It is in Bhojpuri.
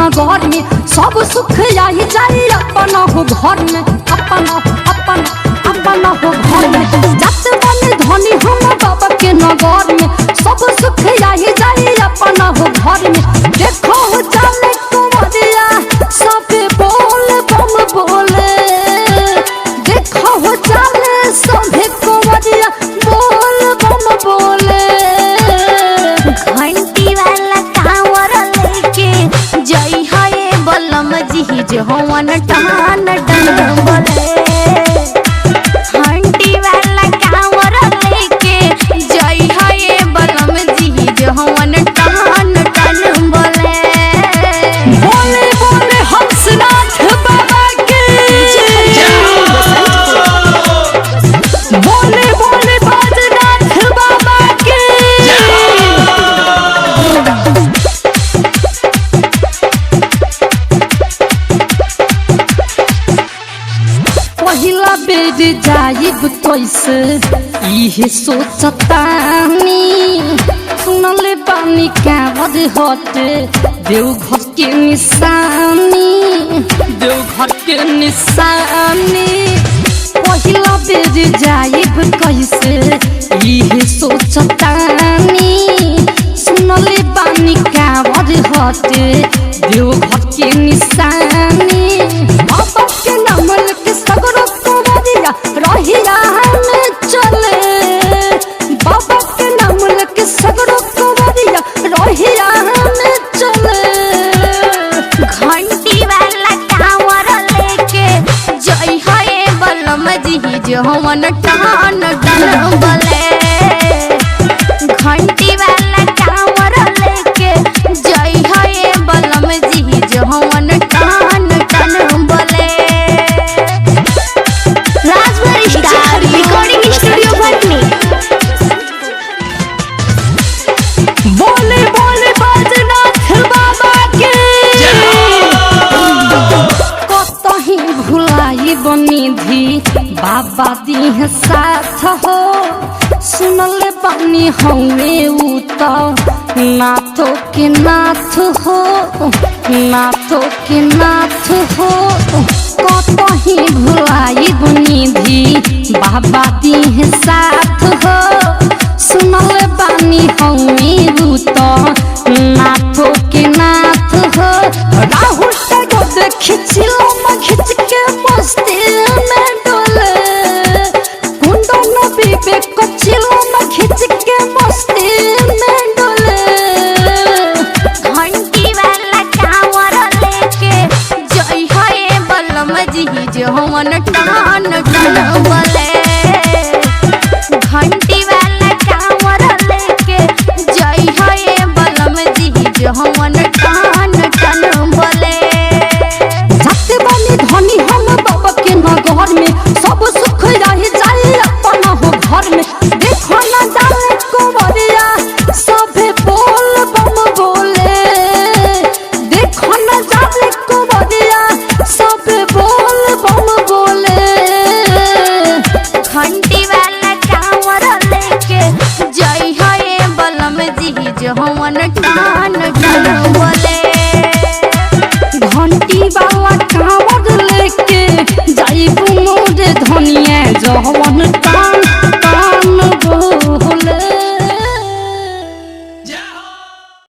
नगर में सब सुख आई जाए अपना हो घर में अपना हो घर में जत बने धनी हम बाबा के नगर में सब सुख आई जाए अपना हो घर में। देखो जाने कुंवरिया सब बोल बम बोले देखो जाने सब कुंवरिया बोल बम बोले। घंटी वाला कांवर लेके जई है बलम जी जो हवन टन टन बोले। घंटी वाला कांवर लेके जई है बलम जी जो हवन टन टन बोले। बोले बोले हंसनाथ बाबा के बोले बोले बैजनाथ बाबा के। पहिला बेर जाइब कैसे इहे सोचतानी सुनले बानी कांवर हटे देवघर के निशानी देवघर के निशानी। पहिला बेर जाइब कैसे इहे सोचतानी सुनले बानी कांवर हटे देवघर के निशानी। बाबा के नाम लेके सगरो कुंवरिया रहिया में चले बाबा के नाम लेके सगरो कुंवरिया रहिया में चले। घंटी वाला कांवर लेके जई है बलम जी जो हवन टन टन बोले। घंटी वाला कांवर लेके जई है बलम जी जो हवन टन टन बोले। राजभरी स्टार रिकॉर्डिंग स्टूडियो भटनी। बोले बोले बैजनाथ बाबा के कतही भुलाई बनिधि बाबा दी साथ हो सुनले बानी हमें उ तो नाथो के नाथ हो नाथो के नाथ हो। कतही भुलाई बनिधि बाबा दी साथ हो सुनले बानी हमें उ तो नाथो के नाथ हो। राहुल को खिंचलो म खिंच के मस्ती में डोले कुंदन विवेक को चिलो म खिंच के मस्ती में डोले। घंटी वाला कांवर लेके जई है बलम जी जो हवन टन टन बोले। घंटी वाला कांवर लेके जई है बलम जी जो हवन टन टन बोले। जाते बानी धनी हम बाबा के नगर में सब सुख रही जाए अपना हो घर में। देखो ना जाने कुंवरिया सभे बोल बम बोले देखो ना जाने कुंवरिया सभे बोल बम बोले। घंटी वाला कांवर लेके जई है बलम जी जो हवन टन टन बोले। घंटी वाला कांवर लेके जाइब मोरे धनिया जवन